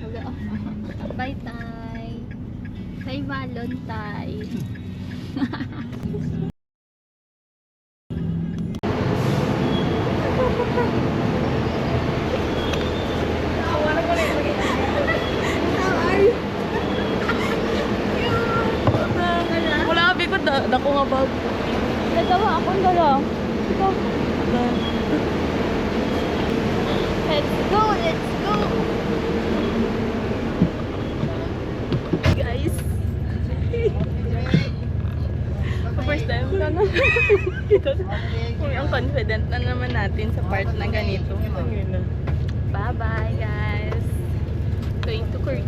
Wala. Bye, Tay. Tay Valon, Tay. Wala ka bigod. Dako nga bag. Nagawa akong dala. Ikaw. Let's go, let's go. Guys. First time ka na. Uy, ang confident na naman natin sa part na ganito. Bye-bye, guys. Going to Korea.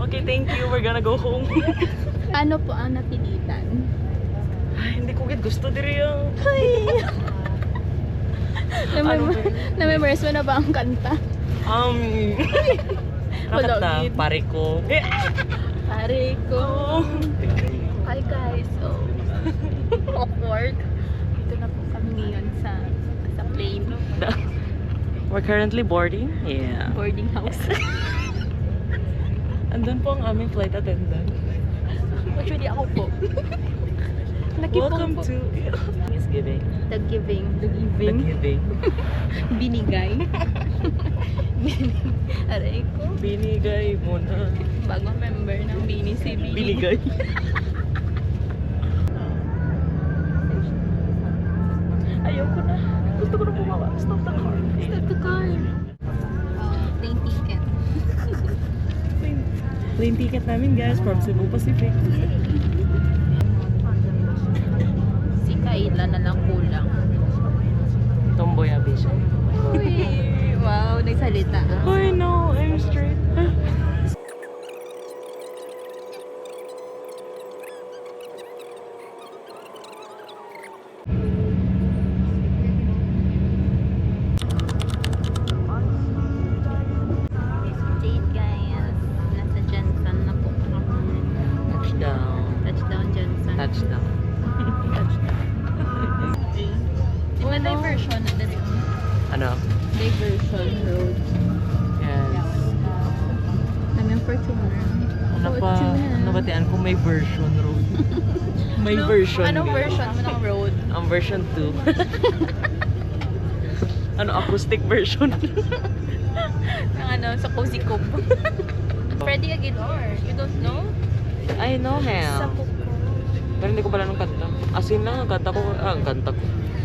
Okay, thank you. We're gonna go home. Ano po ang napilitan? Ay, hindi ko gusto diri yung... Na-memorize mo na ba ang kanta? Nakata, pare ko. Pare ko. Hi guys, so awkward. Dito na po kami ngayon sa plane. We're currently boarding. Yeah. Boarding house. Andun po ang aming flight attendant. Actually ako po. Welcome to Thanksgiving. The giving. Thanksgiving. Binigay. Aray ko. Binigay mo na. Bagong member ng Bini si Bini. Binigay. Ayoko na. Gusto ko na bumawa. Stop the car. Stop the car. Plane ticket. Plane ticket namin guys from Cebu Pacific. Si Kayla na lang kulang. Tomboy Abisha. Uy, wow, nagsalita. I know, I'm straight. Date guys. Nasa Jensen na po. Touchdown. Touchdown Jensen. Touchdown. Di ba diversion na dali? Ano? Diversion road. Yes. Namin Fortuner. Ano pa? Nabatian ko may version road. May version. Anong version mo ng road? Ang version 2. Ano, acoustic version. Ng ano, sa Cozy Cove. Freddy Aguilar. You don't know? I know Sa him. Puko. Pero hindi ko pala nung kanta. Asin lang ang kanta ko. Ang kanta ko.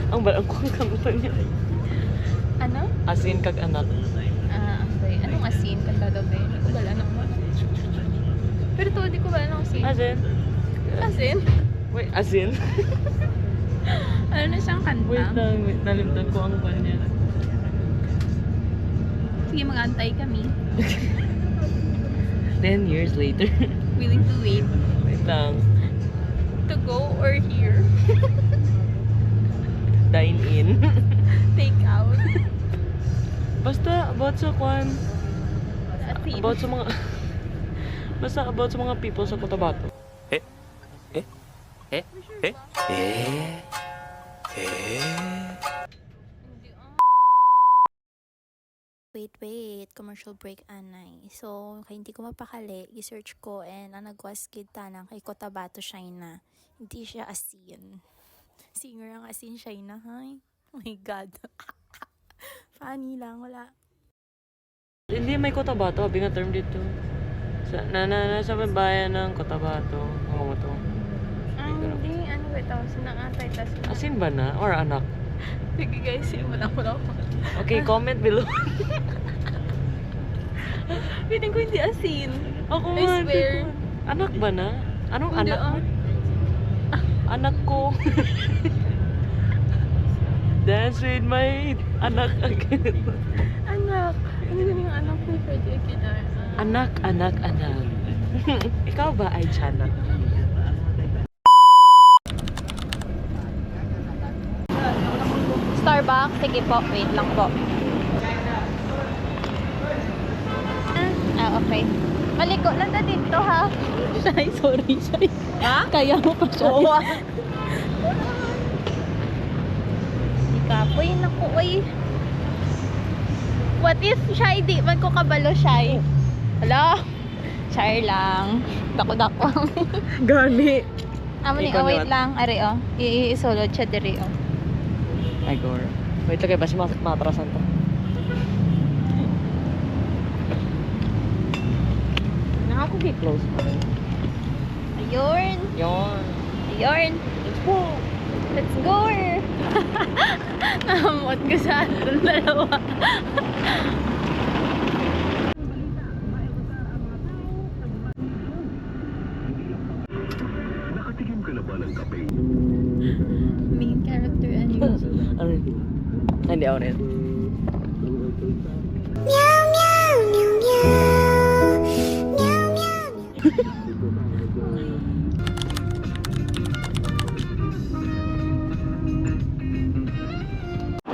Ang balang ko ang kanta niya. Ano? Asin kag anak. Okay. Anong asin? Kanta daw ba yun? Hindi ko bala nang pero to, di ko bala nang asin. Asin? Asin? Wait, asin? Ano na siyang kanta? Wait lang, wait. Nalimtan ko ang kwan niya. Sige, mag-antay kami. 10 years later. Willing to wait. Wait lang. To go or here? Dine in. Take out? Basta about sa kwan. Asin? About sa mga... Basta about sa mga people sa Cotabato. Wait, commercial break anay. So, kaya hindi ko mapakali, i-search ko and ang nagwas kita lang kay Cotabato China. Hindi siya asin. Singer ang asin China, hay. Oh my God. Funny lang, wala. Hindi may Cotabato, abi nga term dito. Sa may bayan ng Cotabato. Mga mo to. Hindi. Ano ba ito? Sinangantay. Asin ba na? Or anak? Sige guys, wala ko. Okay, comment below. Piling ko hindi asin. Ako I man. swear. Anak ba na? Anong Hindi, anak? Anak ko. Dance with my anak again. Anak. Ano yun yung anak ni Freddy Aguilar? Anak. Ikaw ba ay tiyanak? Starbucks? Sige po. Wait lang po. Okay. Maliko lang na dito ha. Sorry. Ha? Kaya mo pa siya. Oo. Ikapoy, naku, oy. What if Shai di man ko kabalo, Shai? Hala? Char lang. Dako-dako. Gani. Amo ni, Ikaw wait naman. lang. Are, oh. I-isolod siya diri, oh. Ay, gore. Wait lang, basi matrasan to. Nakakugay close pa rin. Ayun. Yun. Ayun. Let's go. Let's go! Nahamot ko sa atong dalawa. Nakatikim ka na ba ng kape? Main character energy. Ano yun? Ay, hindi ako rin.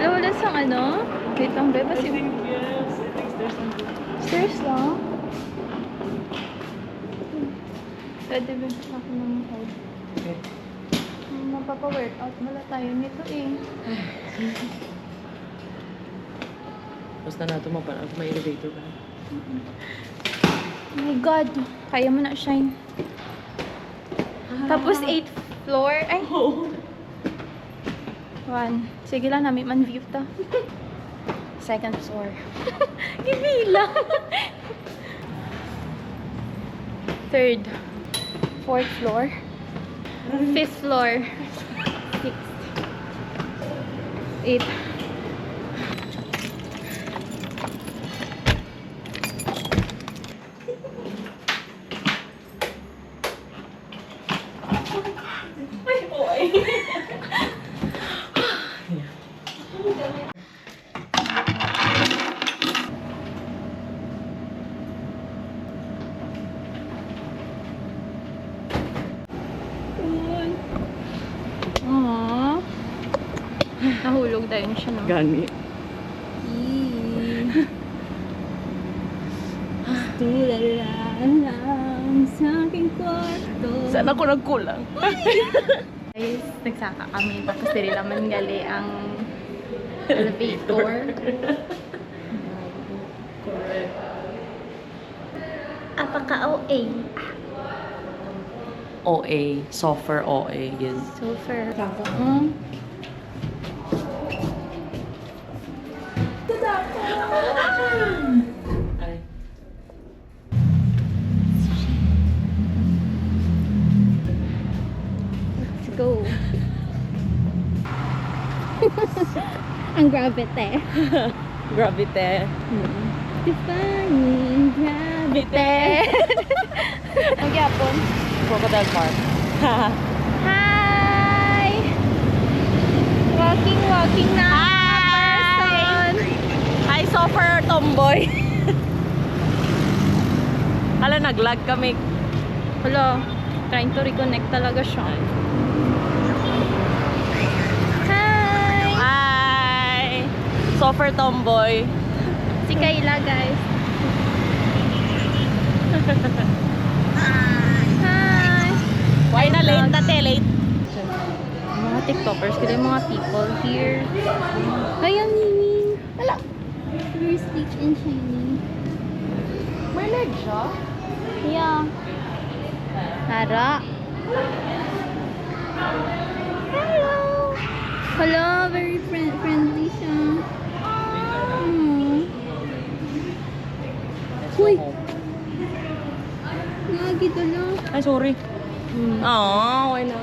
Wala sa ano? Wait lang, beba. Yes, I think there's something. Stairs lang? Pwede ba ako ng head? Okay. Mapapa-workout mula tayo nito eh. Basta na ito, may elevator ka. Oh my God! Kaya mo na, Shine. Tapos 8th floor. Ay! 1. Sige lang, namin man view ta. 2nd floor. Ibilang! 3rd. 4th floor. 5th floor. 6th. 8th. Aww. Nahulog tayo siya, no? Gani. Tulala sa aking kwarto. Saan ako nagkulang? Guys, nagsaka kami. Tapos dili naman gali ang elevator. Apaka OA. OA. Softer OA. Yes. Super. Ay. Let's go. Ang gravity. Gravity. Defying gravity. Ang yapon. Crocodile Park. Hi! Walking na person. Hi, Softer Tomboy. Hala, nag-lag kami. Hello. Trying to reconnect talaga siya. Hi! Hi! Softer Tomboy. Si Kayla, guys. Hi! Why na late na te? Late. Mga TikTokers, kasi mga people here. Hi, ang Nini. Wala. Very sleek and shiny. May leg siya? Yeah. Tara. Hello. Hello, very friendly siya. Uy. Lagi to lang. Ay, sorry. Oh, why not?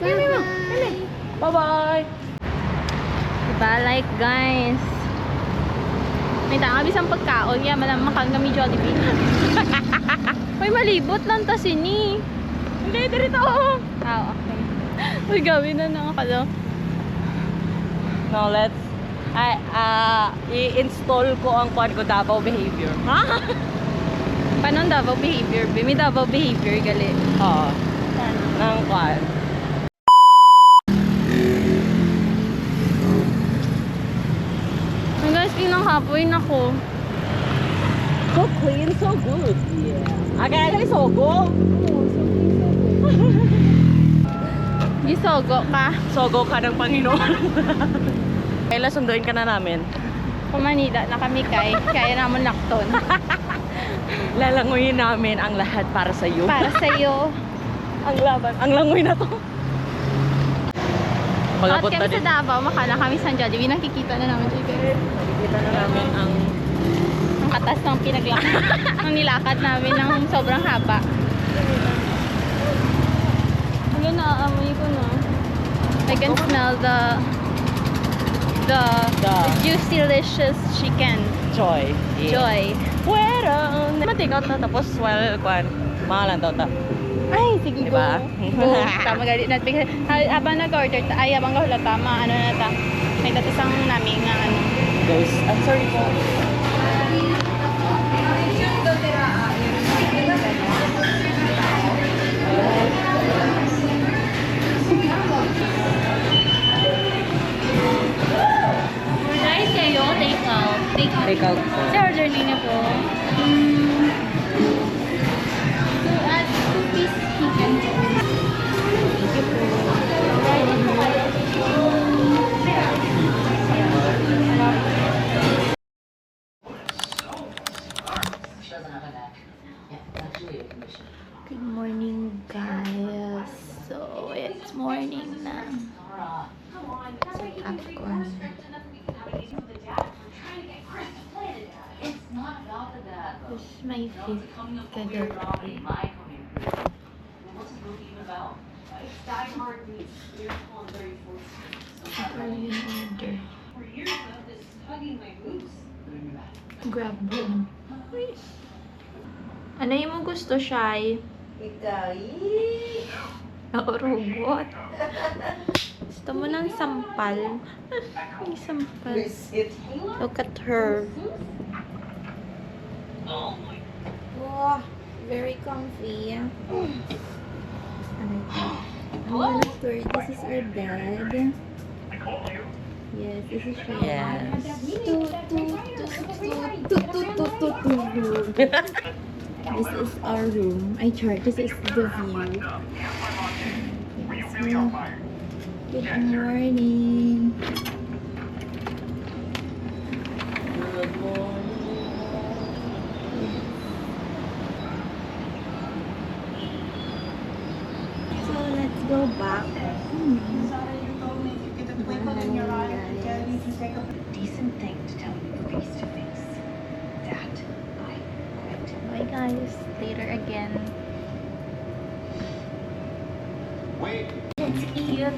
Bye-bye. Bye-bye. Diba, like guys. May takabis ang pagkaon. Kaya malamang kami Jollibee. Uy, malibot lang ta sini. Hindi, dirito. Ah, okay. Uy, gawin na nakakalo. Now, let's i-install ko ang kwan ko, Davao behavior. Ha? Paano ang Davao behavior? May Davao behavior, gali. Oo. Nang kwan. Ay guys, inang hapoy ako. So clean, so good. Yeah. Akala sogo. Gisogo ka. Sogo ka ng Panginoon. Kailan sunduin ka na namin? Pumanida na kami kaya namon lakton. Lalanguyin namin ang lahat para sa iyo. Para sa'yo. Ang laban, ang langoy na to. At Pagabot kami na sa din. Davao, makala kami sa Jollibee. Nakikita na namin siya guys. Nakikita na namin ang Ang katas ng pinaglakad. Ang nilakad namin ng sobrang haba. Hanggang naaamoy ko na. I can smell the juicy delicious chicken. joy. Joy. Pero, matikot na tapos, well, mahalan daw ta. Ay, sige Diba? go. Tama galit natin. Habang nag-order, habang kahula tama, ano na ta. May tatisang namin nga ano. Ghost. I'm sorry po. Nice kayo, take out. Take out po. Sa order niyo po. To add 2-piece chicken. Thank you po. Good morning, guys. So, it's morning na. Afternoon. This is my fifth kagabi. Ito yung order. Grab one. Ano yung mo gusto, Shai? Naurugot. Gusto mo ng sampal? May sampal. Look at her. Wow, very comfy. I'm gonna store. This is our bed. Yes, this is for Yes. This is our room. This is the view. Good morning. Good morning. So let's go back. Decent thing to tell you face to face. That I quit. Bye guys. Later again. Let's eat.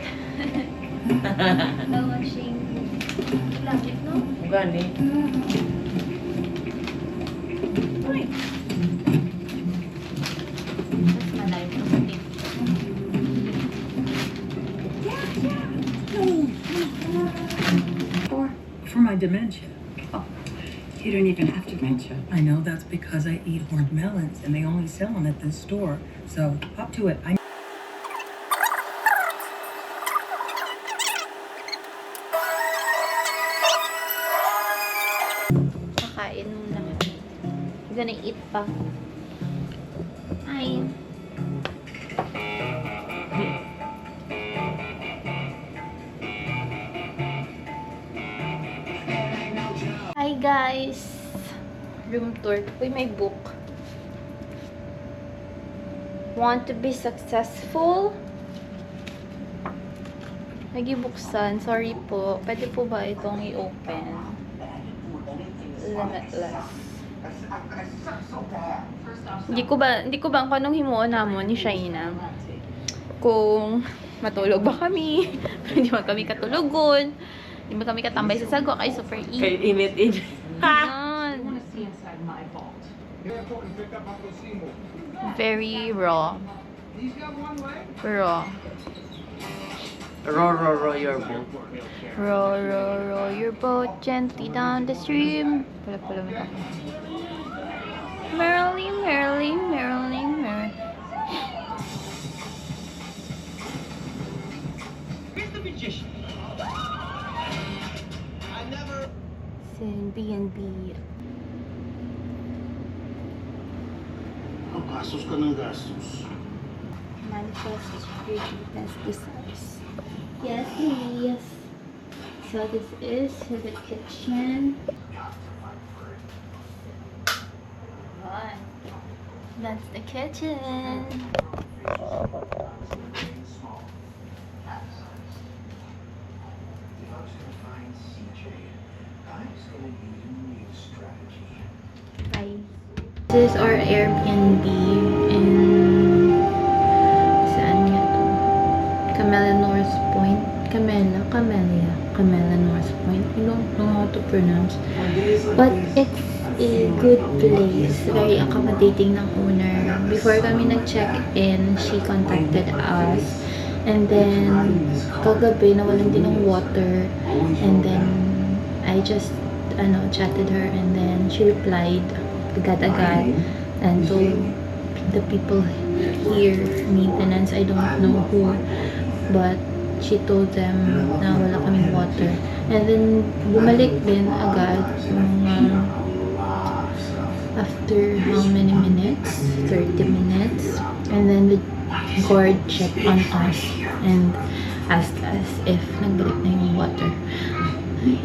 Watching Logic, no? Gani. Mas malay ito sa tip. For my dementia. Oh, you don't even have dementia. I know that's because I eat horned melons and they only sell them at this store. So, up to it. Kakain muna. I'm gonna eat pa. Ay. Hi guys. Room tour. Uy, may book. Want to be successful? Nagibuksan. Sorry po. Pwede po ba itong i-open? Limitless. Hindi ko ba kung anong himuon namon ni Shaina. Kung matulog ba kami, hindi ba kami katulugon, hindi ba kami katambay sa sago, kay super Kay init. init. Ganon. Very raw. Raw. Row your boat. Row your boat gently down the stream. Pala may kami. Merrily. Sin B&B. Ang gastos ka ng gastos. Manifest your deepest desires. Yes, please. So this is the kitchen. Right. That's the kitchen. Hi. This is our Airbnb in saan nga to? Camella North Point. Camella North Point. I don't know how to pronounce. But it's a good place. Very accommodating ng owner. Before kami nag-check-in, she contacted us. And then, kagabi, nawalan din ng water. And then, I just, chatted her. And then, she replied agad-agad. And told the people here, maintenance, I don't know who. But, she told them na wala kaming water. And then, bumalik din agad. After how many minutes? 30 minutes. And then the guard checked on us and asked us if nagbalik na yung water.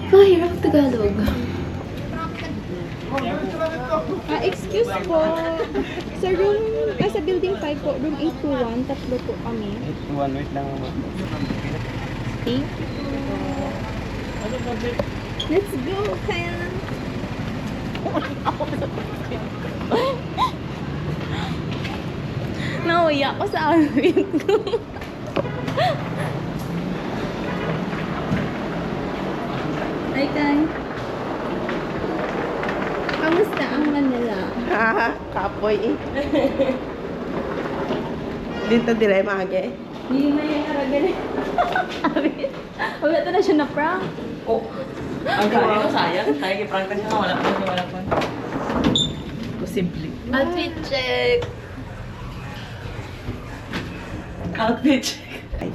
Kahirap Tagalog. Excuse po. Sa room, sa building 5 po, room 821, tatlo po kami. 821, wait lang. Thank you. Let's go, Kyle. Nauya ko sa outfit ko. Hi, Kyle. Kamusta ang Manila? Kapoy eh. Dito dire mage. Hindi na yung karagali. Wala na siya na prank. Oh. Ang kaya ko sayang. Sayang i-prank na siya. Wala pa. Posible. Outfit check. Outfit check.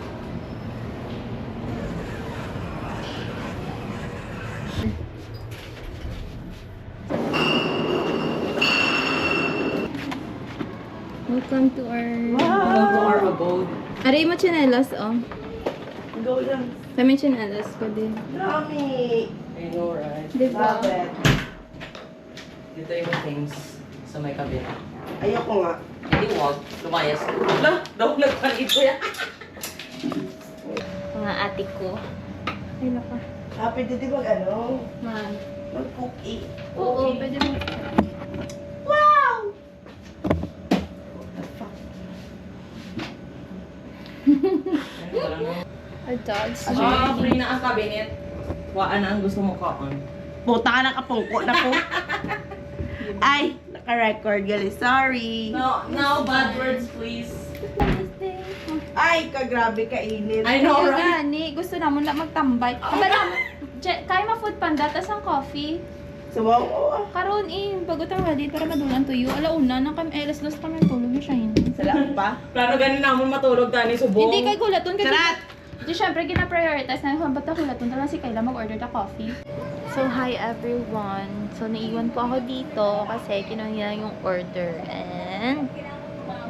Welcome to our... Welcome to our abode. Aray mo chinelas, oh. Go lang. Kami chinelas ko din. Dami. I know, right? Diba? Bakit? Dito yung things sa may kabila. Ayoko nga. Hindi, wag. Lumayas. Wala, daw nagpalit ko yan. Mga ate ko. Ay, naka. Pwede di mag Man. mag-cookie. Oo, pwede mo. Wow! Our dogs. Free na ang cabinet. Waan na ang gusto mo kaon. Puta ka nakapungko na po. Ay, naka-record gali. Sorry. No bad words, please. Ay, kagrabe kainit. I know, Kaya right? gani, gusto naman lang magtambay. Aba naman, kaya ma-food panda, tas ang coffee. So, wow. Karon bago tanghali para madulan tuyo. Alauna na kami, alas 2 kami tulog yung Shine. Salamat pa. Plano ganin namin matulog, Dani, subong. Hindi kay gulaton kasi. Sarat! Di syempre gina-prioritize na yung ba't gulaton na lang si Kayla mag-order na coffee. So, hi everyone. So, naiwan po ako dito kasi kinuha nila yung order. And,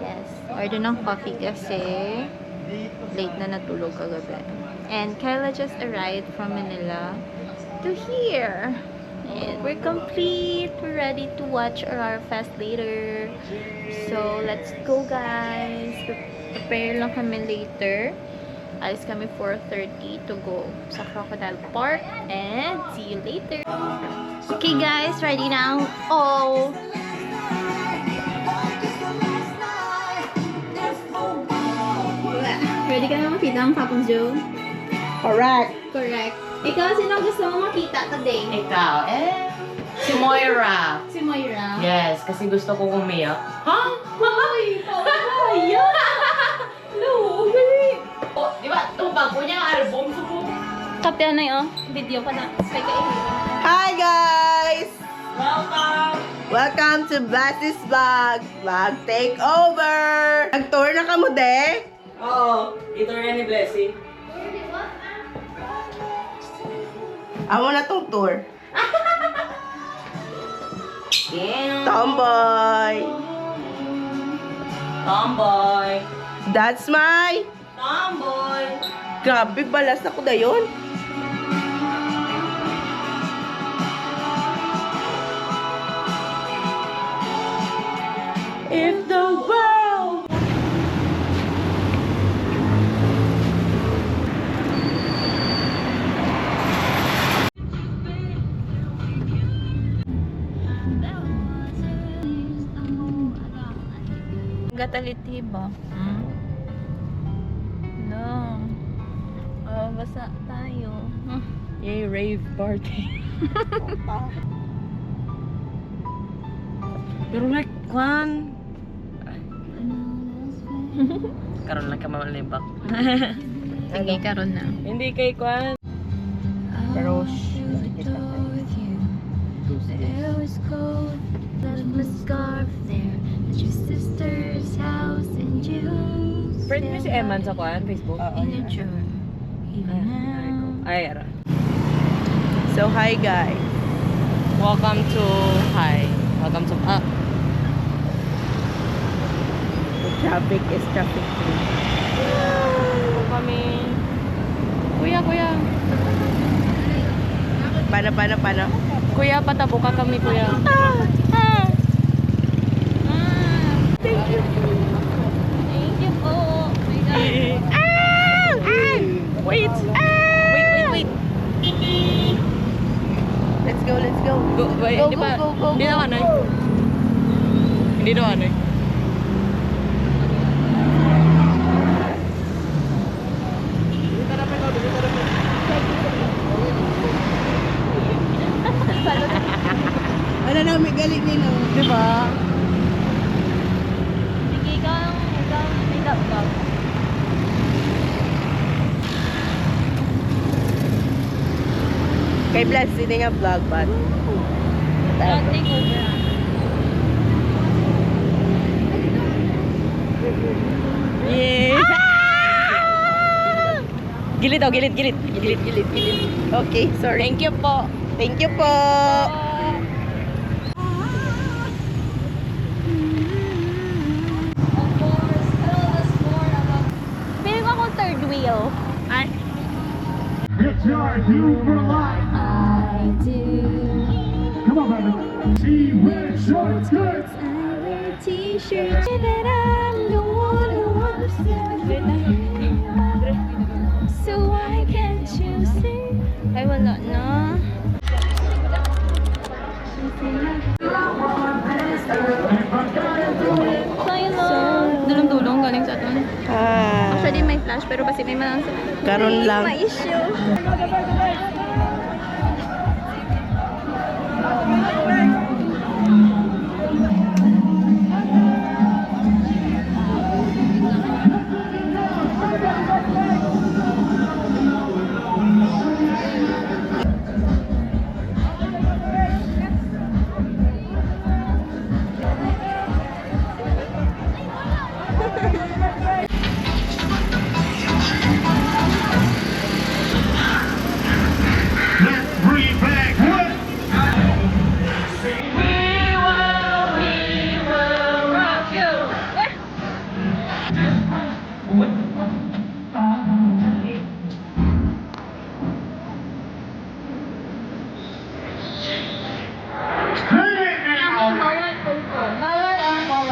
yes, order ng coffee kasi late na natulog kagabi. And Kayla just arrived from Manila to here. And we're complete. We're ready to watch our fest later. So, let's go guys. Prepare lang kami later. Alis kami 4:30 to go sa Crocodile Park. And see you later. Okay guys, ready now. Oh! Ready ka na makita ang Kapong Joe? Correct. Correct. Ikaw, sino gusto mo makita today? Ikaw, si Moira. Si Moira. Yes, kasi gusto kong umiyak. Ha? Ay, pawaya! No, Oh, di ba? Tumbag ko niya ang album. Kapya na yun. Video pa na. Kaya kainin. Hi, guys! Welcome! Welcome to Blast's Vlog. Vlog Takeover! Nag-tour na ka mo, de? Oo, ito rin ni Blessing. Amo na tong tour. Damn! Tomboy! Tomboy! That's my... Tomboy! Grabe, balas na ko dayon. If the world... Gatalitibo. No. Oh, basa tayo. Yay, rave party. Pero like, Kwan. Karon lang ka mamalibak. Sige, karon na. Hindi kay Kwan. Pero, It was cold, left my scarf there. At your sister's house and you. friend mo si Eman sa Kwan, Facebook? Miniature. Even now. Ay, ara. So, hi guys. Welcome to, welcome to, The traffic is traffic free. Kami. Kuya. Paano? Kuya, patabo ka kami, kuya. Thank you po. Wait. Let's go. Wait, Go, hindi pa. go, go, Hindi go. na kanoy. Hindi na kanoy. Ano na, may galit din oh. Di ba? Sige, ikaw may laptop. Kay Blas, hindi nga vlog ba? Take over. Yeah. Gilid daw, gilid. Okay, sorry. Thank you po. Thank you po. Feeling ko akong third wheel. It's your due for life. I do. Come on, baby. She wears short skirts. I wear t-shirts. That I'm the one who wants to. So why can't you see? Ay, wala na. So, yun o. Dulong-dulong galing sa doon. Actually, may flash, pero kasi may mga... Karon lang. May issue. Let's bring back what?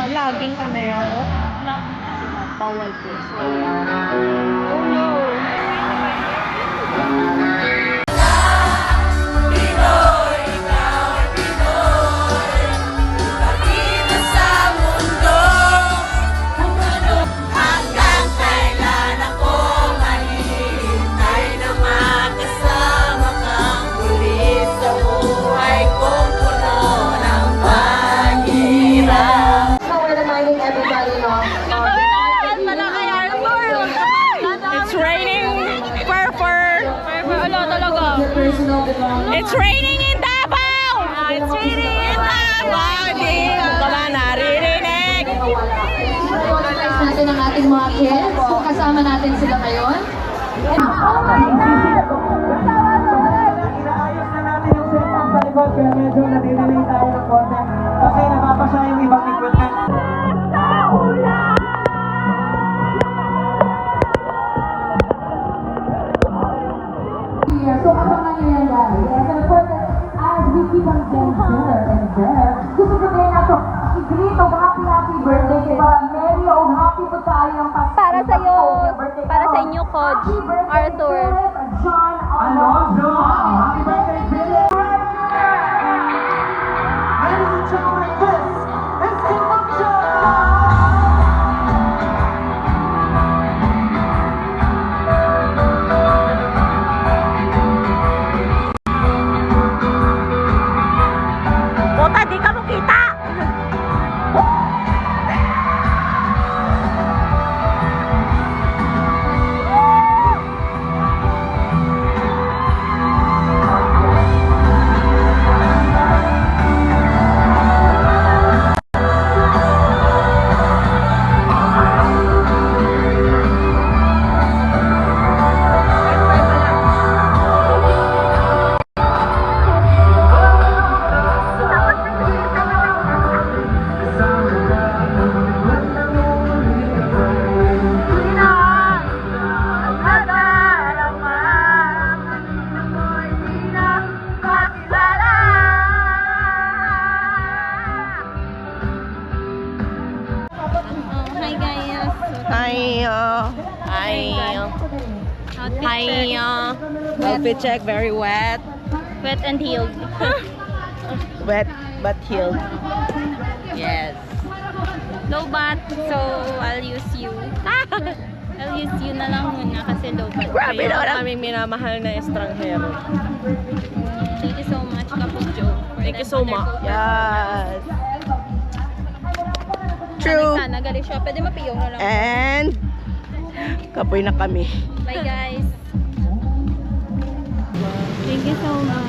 Laging camera ko. Bawal po. It's raining. Ano talaga? It's raining in Davao! It's raining in Davao! Hindi ko ba naririnig? Recognize natin ang ating mga kids kung kasama natin sila ngayon. Kaya medyo nadidelay tayo ng konti kasi napapasya yung ibang equipment. So, ano ang nangyayari? And of course, as we keep on getting better and better, gusto sabihin nato, i-greet o happy birthday Hodge, Arthur. Alonzo! Happy birthday, Billy! Ladies and gentlemen, this is Kamucha! Puta, di ka mo kita! Hi guys. Hi, Hi. outfit check, very wet. Wet and healed. Wet but healed. Yes. Low bat, so I'll use you. I'll use you na lang muna kasi low bat. Grabe Kayo na ang aming minamahal na estranghero. Thank you so much, Kapag Joe. Thank you so much. Yes. True. Sana galing siya. Pwede mapiyong na lang. And kapoy na kami. Bye guys. Thank you so much.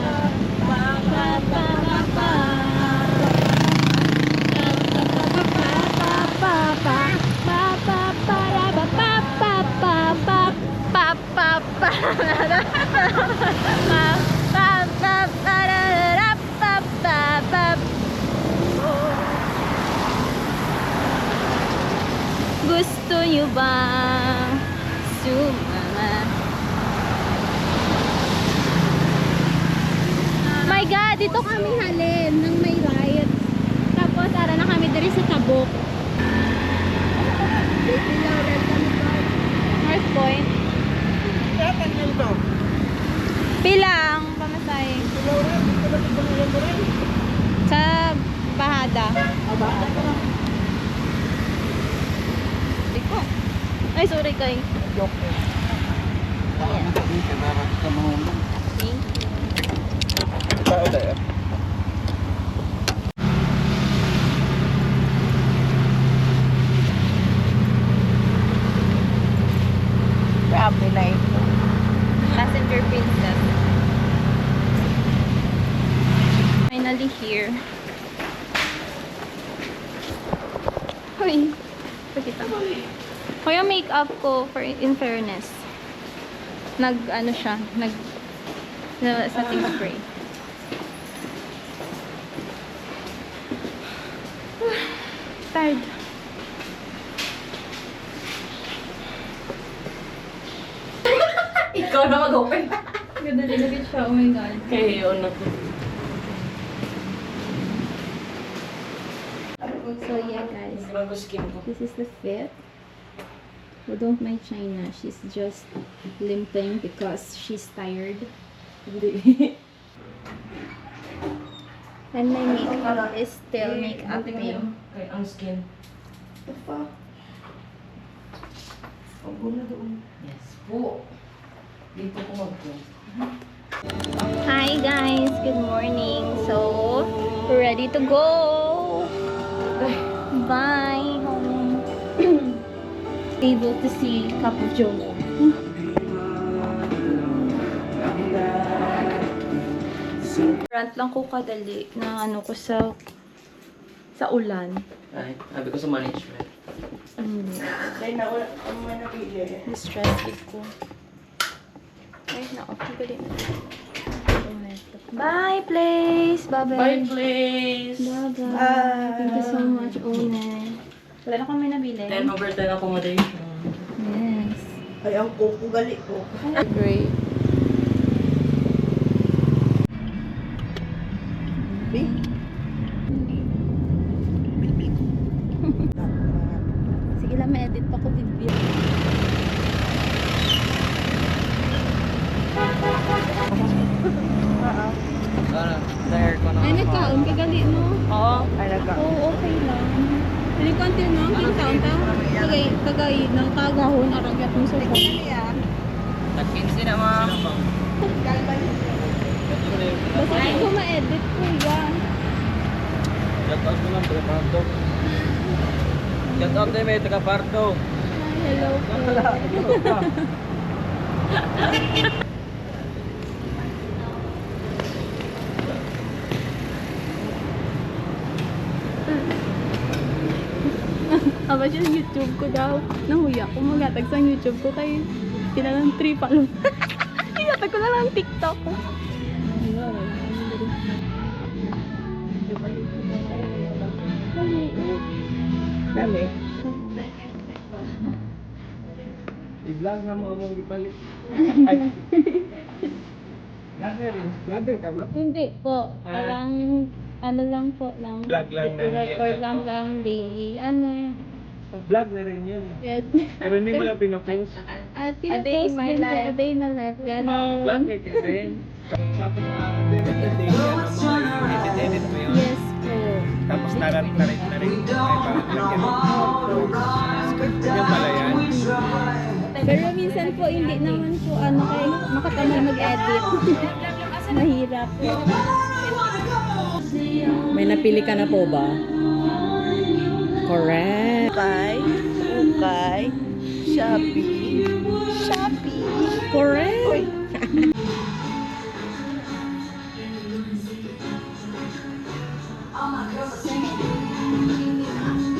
Gusto nyo bang sumama? My God, dito kami halin ng may riot. Tapos, ara na kami diri sa Tabok. North Point. Pilang pamasay. Sa Bahada. Iko. Ay, sorry kay. Grabe na ito. Passenger princess. Finally here. Hoy. Pakita mo. Hoy, yung makeup ko, for in fairness. Ano siya, setting spray. Tired. Ikaw na mag-open. Ganda din agad siya, oh my God. Kayo na ko. So yeah guys, Grabe skin ko. this is the fit. So don't mind China, she's just limping because she's tired. And my makeup is still makeup Kay ang skin. Yes po. Dito ko mag-go. Hi guys, good morning. So we're ready to go. Bye home. Able to see Kapag Joe. Rant lang ko kadali na ano ko sa ulan. Ay, sabi ko sa management. Dahil na may napili. Na-stress ko. Ay, na-off ko din. Bye, place! Bye-bye. Bye, please. Bye-bye. Thank you so much, One. Wala na kami nabili. 10/10 accommodation. Yes. Ay, ang kuko gali ko. Great. Sige lang, may edit pa ko video. Sa aircon Ay, nagkaon ka gali, no? Oo. Oo, okay lang. Hindi ko until no, ang kaon ta. Kagay ng tagahon, aragyat mo sa phone. Tag-15 na, ma'am. Basta hindi ko ma-edit ko yan. Shout out mo lang, taga Parto. Shout out na may taga Parto. Hello po. Aba siya YouTube ko daw. Nahuya ko magatag sa YouTube ko kay kinalang 3 follow. Igatag ko na lang TikTok ko. Dali. I-vlog na mo mong ipalit. Ay. Vlogger ka ba? Hindi po. Parang ano lang po lang. Vlog lang na. Record lang daily. Ano. Vlog na rin yun. Yes. Pero hindi mo lang pinapost. At pinapost din po. A day na life. Ganon. Vlog ka rin. Tapos edit mo yun. Yes po. Tapos narin na rin. Yung pala yan. Pero minsan po, hindi naman po ano kay makatamay mag-edit. Mahirap. May napili ka na po ba? Correct. Okay. Shopee. Correct.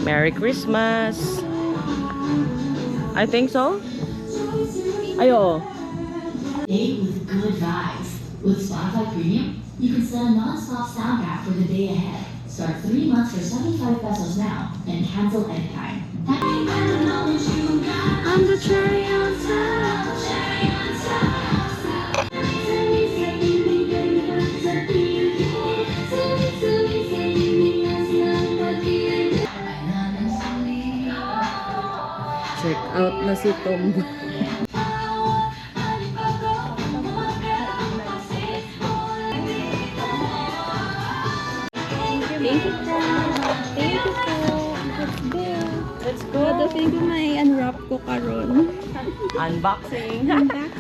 Merry Christmas. I think so. Ayo. Day with good vibes. With Spotify Premium, you can set a non-stop soundtrack for the day ahead. Start 3 months for 75 pesos now and cancel anytime. I'm the cherry on top. Check out na si Tom. Thank you po. Thank you po. Let's go. Thank you may unwrap ko karon. Unboxing.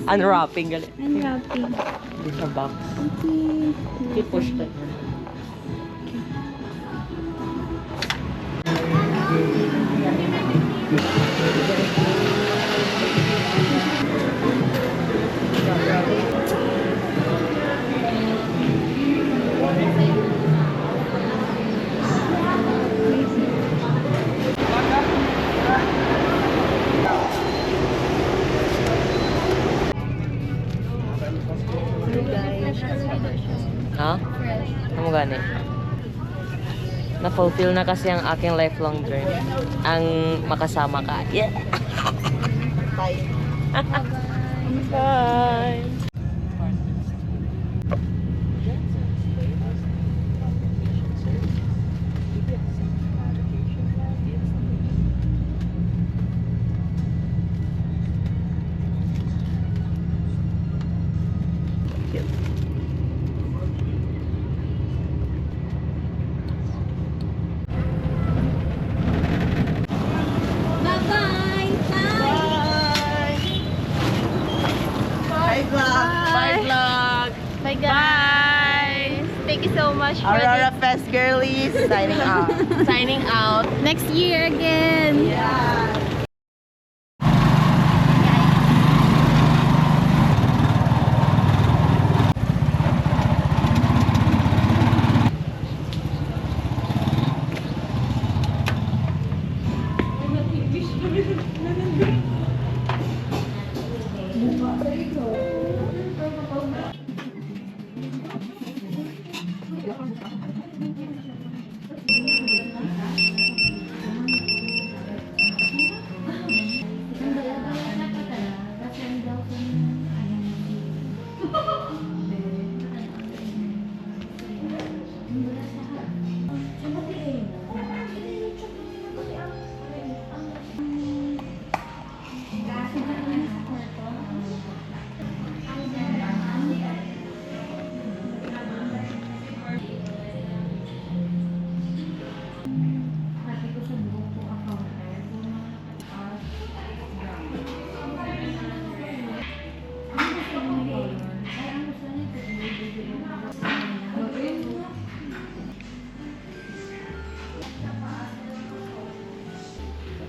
Unwrapping. Galit. Unwrapping. Hindi sa box. Okay. I-push na. Ha? Ano gani? Na-fulfill na kasi ang aking lifelong dream. Ang makasama ka. Yeah! Bye! Bye! Bye-bye. Bye. Bye vlog! Bye guys. Thank you so much for Aurora Fest girlies signing out. signing out. Next year again. Yeah.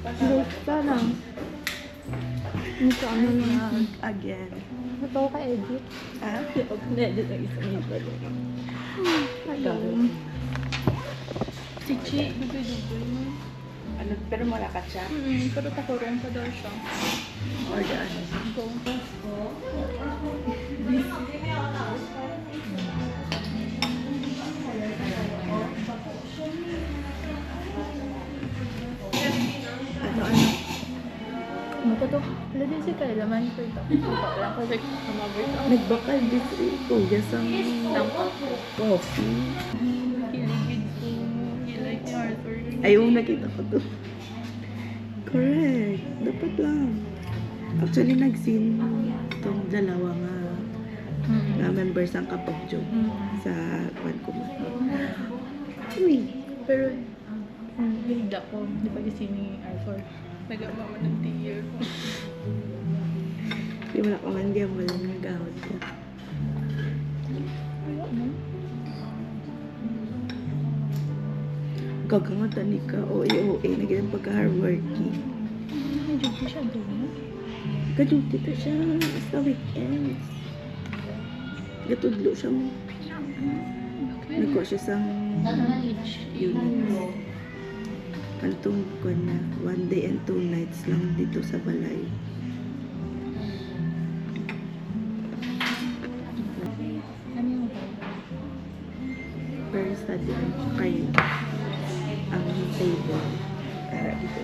Sana. Ito, ano na. Again. Ito ka edit. Ha? Edit ang isang ito. Ayun. Si Chi, dugay-dugay mo. Ano, pero malakas siya. Pero takurong pa daw siya. Or the ano. Go. Ano. Makatok. Wala din si Kayla man. Pero lang kasi kumabot ako. Nagbakal din si Kuya sa coffee. Kiligid ko. Kilay ni Arthur. Ayaw, nakita ko to. Correct. Dapat lang. Actually, nag-scene itong dalawa nga members ng Kapag Joke sa kwan ko mo. Uy. Pero, hindi ko. Di ba kasi ni Arthur? Nag-amama ng tiyer ko. Di mo na kamandiyan mo lang nag-ahot ko. Gagangatan ni ka. OA, naging pagka-hardworking. May duty siya doon. Gaduti to siya sa weekends. Gatudlo siya mo. Nagkuha siya sa unit. Antong ko na 1 day and 2 nights lang dito sa balay. Ano yung Pero study kayo ang table. Para dito.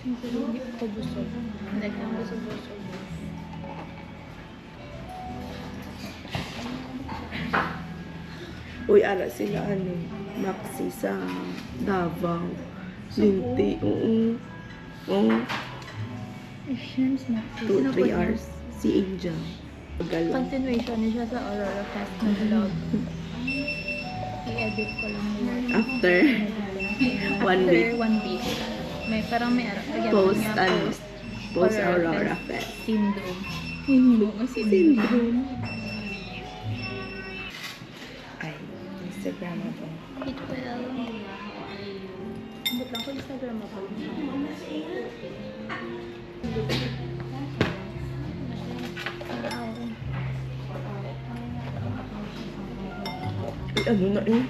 hindi ko busog. Hindi ko busog-busog. Uy, ara sila ano, Maxi sa Davao. Linti, oo. Oo. Shrimps na. 2-3 hours. Si Angel. Pagala. Continuation niya siya sa Aurora Fest na vlog. I-edit ko lang yun. After 1 week. After 1 week. May parang may Post, ano, post Aurora Fest. Syndrome. Hindi mo syndrome. Ay, Instagram ako. It will. Ba't lang ko Instagram ako? Ay, ano na yun?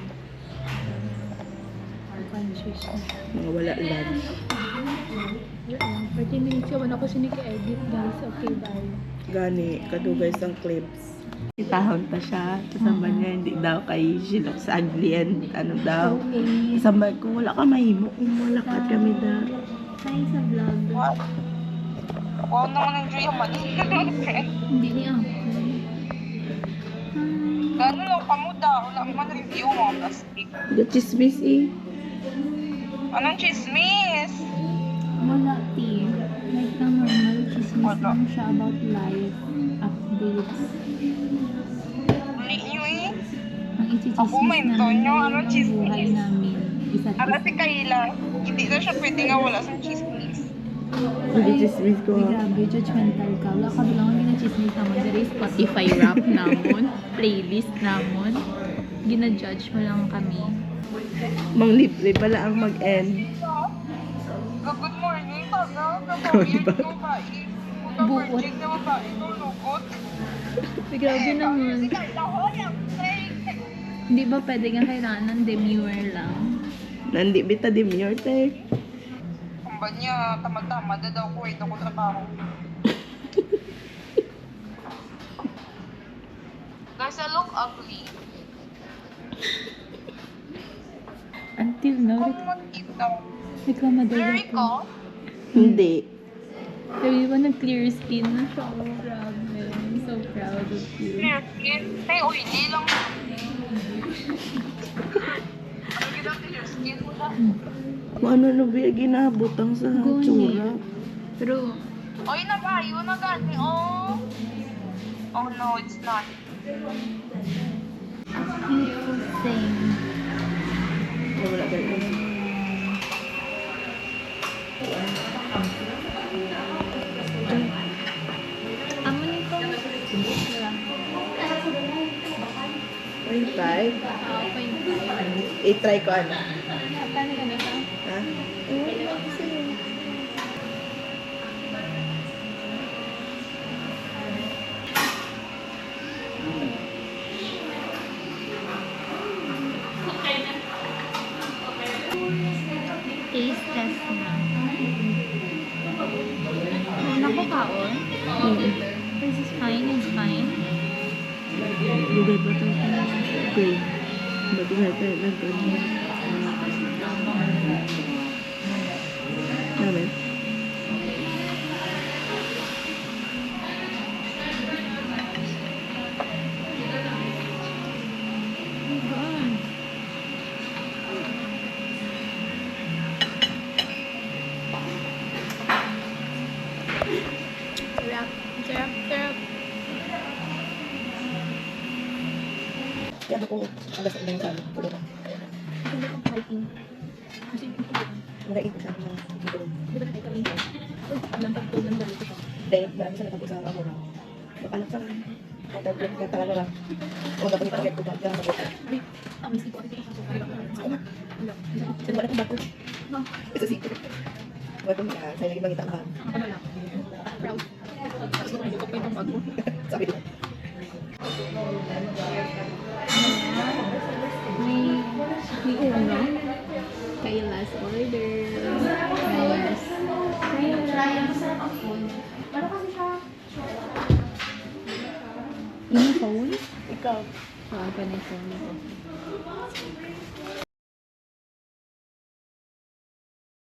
Conscious na. Mga wala lunch. 30 minutes yawan ako sinig-edit guys. Okay, bye. Gani, kadugay sang clips. Itahon pa siya. Kasama niya, hindi daw kay Shilok sa Aglian. Ano daw. Okay. Kasama ko, wala ka mahimo. Kung wala ka kami da. Hi sa vlog. Wow naman ang Dre man. Hindi niya. Gano'n lang kamuda. Wala man review mo ang plastic. The chismis eh. Anong chismis? Wala, T. Like na normal, chismis lang siya about life, updates. Uli nyo eh. Ang iti-chismis Ako, mento nyo. Anong ang chismis? buhay namin. Isa't Ala si Kayla. Hindi na siya pwede nga wala sa chismis. Hindi chismis ko Uy, ha. grabe, judgmental ka. Wala ka bilang ang ginachismis naman. There is Spotify rap namon. Playlist namon. Gina-judge mo lang kami. Mang libre pala ang mag-end. Good morning, taga. Kapag-weird ko ba? Kapag-virgin na babae ko, lugot. Grabe naman. Si Kayla, hoy, ang fake. Hindi ba pwede nga kailangan ng demure lang? Nandi bita demure te. Kung ba niya, tamad-tamad na daw ko, ito ko trabaho. Guys, I look ugly. Until now, Kung magkita. nagkamadali Very ko. ko. Hindi. Pero di ba nag-clear skin na siya? Oh, grabe. I'm so proud of you. Clear skin. Hey, oily lang. Ano ginang clear skin mo na? Ano na ba ginabutang sa tsura? Pero, Oy, nabayo na gani, oh. Oh no, it's not. same. Wala ganun. Try? Okay. I-try ko ano? Paano ganito? Ha? Ewan ko sa'yo. Taste test na. Una ko kaon. This is fine, it's fine. Lugay ba ito? Cream. Ba't natin nag-ganyan? Namin? Sarap, sarap, sarap. Yan ako. Alas ang lang saan. Pulo ka. Nagain ko siya. Dahil marami sa natapos sa amura. Mapalak sa lang. Mataglag ka talaga lang. O dapat ipagkat ko ba? Diyan ako. Saan wala kang bago? Isa siko. Wala kang sa'yo lagi mangita ka. Proud. Sabi ko. May uno. Kay last order. Yes. Yung phone? Ikaw. Oo, pa na yung phone ko.